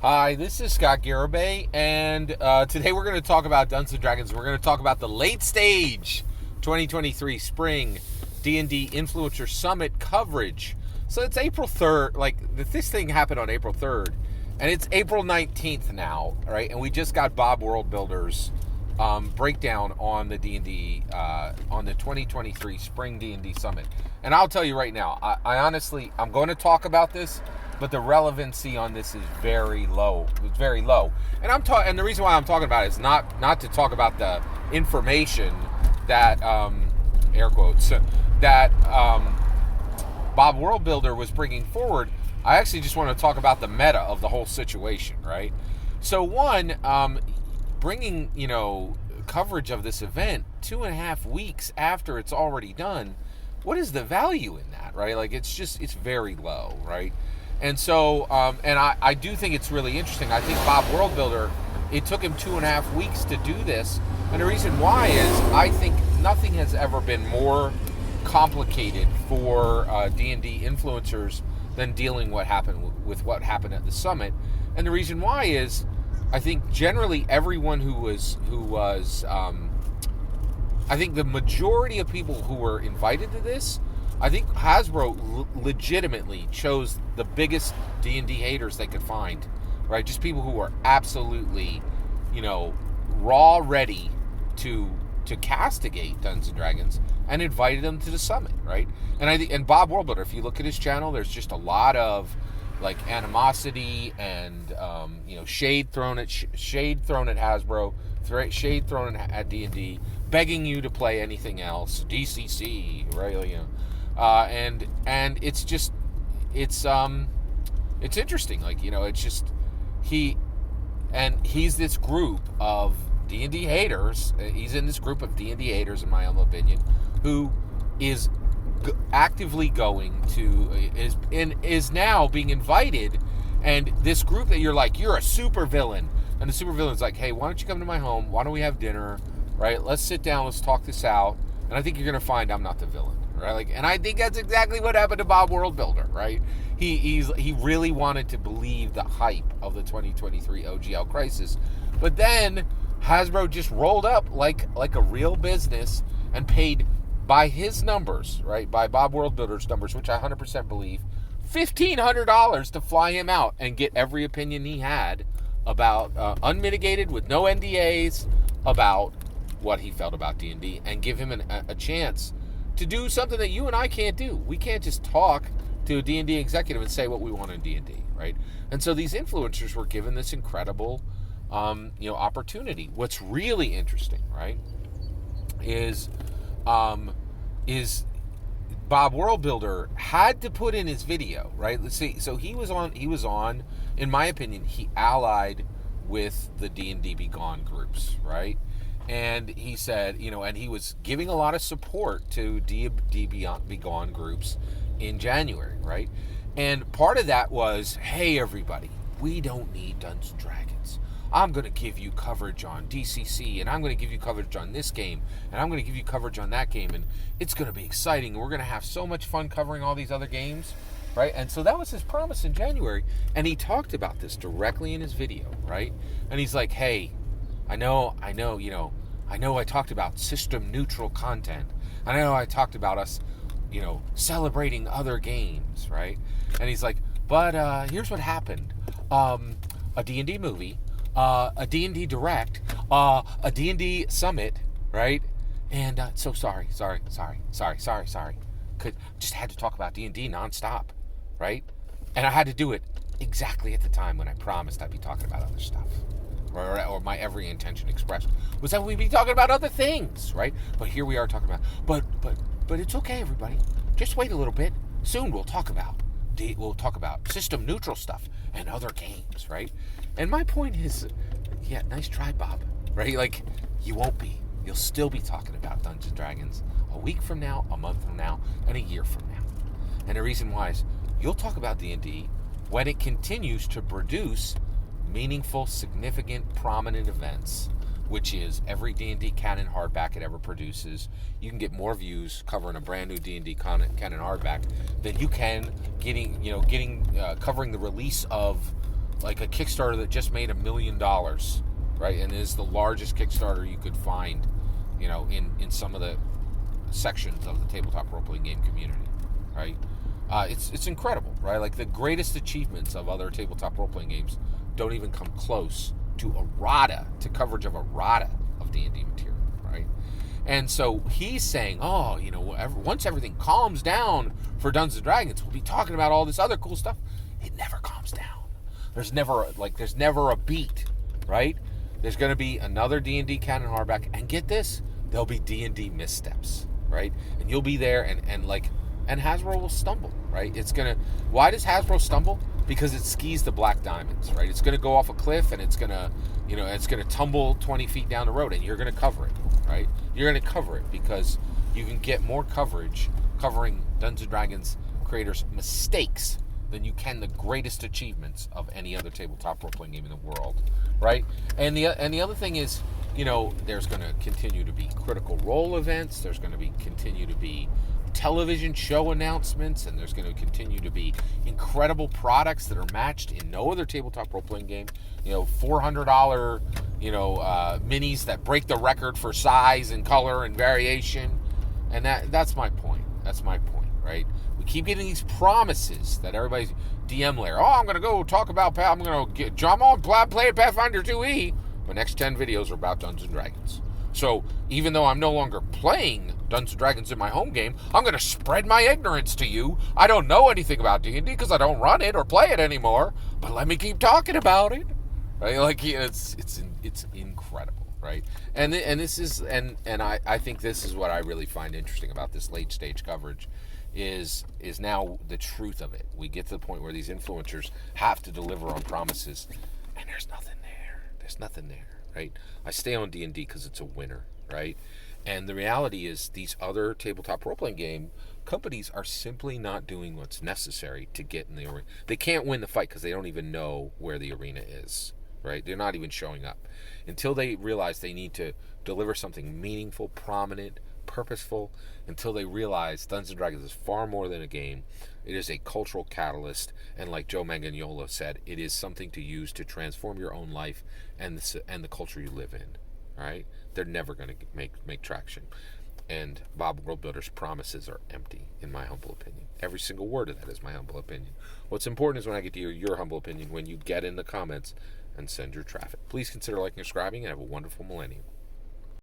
Hi, this is Scott Garibay, and today we're going to talk about Dungeons & Dragons. We're going to talk about the late stage 2023 Spring D&D Influencer Summit coverage. So it's April 3rd, this thing happened on April 3rd, and it's April 19th now, right? And we just got Bob Worldbuilder's breakdown on the D&D, on the 2023 Spring D&D Summit. And I'll tell you right now, I honestly, I'm going to talk about this, but the relevancy on this is very low. It's very low. And and the reason why I'm talking about it is not to talk about the information that air quotes that Bob Worldbuilder was bringing forward. I actually just want to talk about the meta of the whole situation, right? So one, bringing coverage of this event 2.5 weeks after it's already done. What is the value in that, right? Like it's very low, right? And so, and I do think it's really interesting. I think Bob Worldbuilder, it took him 2.5 weeks to do this. And the reason why is I think nothing has ever been more complicated for D&D influencers than dealing with what happened at the summit. And the reason why is I think generally everyone who was I think the majority of people who were invited to this, I think Hasbro legitimately chose the biggest D&D haters they could find, right? Just people who were absolutely, raw ready to castigate Dungeons & Dragons and invited them to the summit, right? And Bob Worldbuilder, if you look at his channel, there's just a lot of animosity and shade thrown at Hasbro, shade thrown at D&D, begging you to play anything else, DCC, right? And it's just it's interesting, he's this group of D&D haters. He's in this group of D&D haters, in my humble opinion, who is actively going to is now being invited, and this group that you're a super villain, and the super villain's like, hey, why don't you come to my home? Why don't we have dinner? Right? Let's sit down. Let's talk this out. And I think you're going to find I'm not the villain. Right? And I think that's exactly what happened to Bob Worldbuilder, right? He really wanted to believe the hype of the 2023 OGL crisis, but then Hasbro just rolled up like a real business and paid, by his numbers, right? By Bob Worldbuilder's numbers, which I 100% believe, $1,500 to fly him out and get every opinion he had about, unmitigated with no NDAs, about what he felt about D&D, and give him a chance to do something that you and I can't do. We can't just talk to a D&D executive and say what we want in D&D, right? And so these influencers were given this incredible, opportunity. What's really interesting, right, is Bob Worldbuilder had to put in his video, right? Let's see. So he was on, in my opinion, he allied with the D&D Be Gone groups, right? And he said, and he was giving a lot of support to D&D Be Gone groups in January, right? And part of that was, hey, everybody, we don't need Dungeons & Dragons. I'm going to give you coverage on DCC, and I'm going to give you coverage on this game, and I'm going to give you coverage on that game, and it's going to be exciting. We're going to have so much fun covering all these other games, right? And so that was his promise in January, and he talked about this directly in his video, right? And he's like, hey, I know I talked about system-neutral content. I know I talked about us, celebrating other games, right? And he's like, but here's what happened. A D&D movie, a D&D Direct, a D&D Summit, right? And so sorry. Just had to talk about D&D nonstop, right? And I had to do it exactly at the time when I promised I'd be talking about other stuff. Or my every intention expressed was that we'd be talking about other things, right? But here we are talking about, but it's okay, everybody. Just wait a little bit. Soon we'll talk about system neutral stuff and other games, right? And my point is, yeah, nice try, Bob, right? You won't be. You'll still be talking about Dungeons & Dragons a week from now, a month from now, and a year from now. And the reason why is you'll talk about D&D when it continues to produce meaningful, significant, prominent events, which is every D&D canon hardback it ever produces. You can get more views covering a brand new D&D canon hardback than you can covering the release of like a Kickstarter that just made $1 million, right? And is the largest Kickstarter you could find, in some of the sections of the tabletop role-playing game community, right? It's incredible, right? Like the greatest achievements of other tabletop role-playing games don't even come close to coverage of errata of D&D material, right? And so he's saying, once everything calms down for Dungeons & Dragons, we'll be talking about all this other cool stuff. It never calms down. There's never a beat, right? There's going to be another D&D canon hardback, and get this, there'll be D&D missteps, right? And you'll be there, and Hasbro will stumble, right? Why does Hasbro stumble? Because it skis the black diamonds, right? It's going to go off a cliff, and it's going to tumble 20 feet down the road, and you're going to cover it, right? You're going to cover it because you can get more coverage covering Dungeons & Dragons creators' mistakes than you can the greatest achievements of any other tabletop role-playing game in the world, right? And the other thing is, there's going to continue to be Critical Role events. There's going to continue to be television show announcements, and there's going to continue to be incredible products that are matched in no other tabletop role-playing game. $400 minis that break the record for size and color and variation, and that's my point. That's my point, right? We keep getting these promises that everybody's DM layer. Oh, I'm going to go talk about. I'm going to jump on play Pathfinder 2e. My next 10 videos are about Dungeons & Dragons. So even though I'm no longer playing Dungeons & Dragons in my home game, I'm going to spread my ignorance to you. I don't know anything about D&D because I don't run it or play it anymore. But let me keep talking about it. Right? Like it's incredible, right? And this is I think this is what I really find interesting about this late stage coverage is now the truth of it. We get to the point where these influencers have to deliver on promises, and there's nothing there. There's nothing there. Right? I stay on D&D because it's a winner, right? And the reality is these other tabletop role-playing game companies are simply not doing what's necessary to get in the arena. They can't win the fight because they don't even know where the arena is, right? They're not even showing up. Until they realize they need to deliver something meaningful, prominent, purposeful, until they realize Dungeons & Dragons is far more than a game. It is a cultural catalyst, and like Joe Manganiello said, it is something to use to transform your own life and the culture you live in. All right, they're never going to make traction. And Bob Worldbuilder's promises are empty, in my humble opinion. Every single word of that is my humble opinion. What's important is when I get to hear your humble opinion when you get in the comments and send your traffic. Please consider liking and subscribing, and have a wonderful millennium.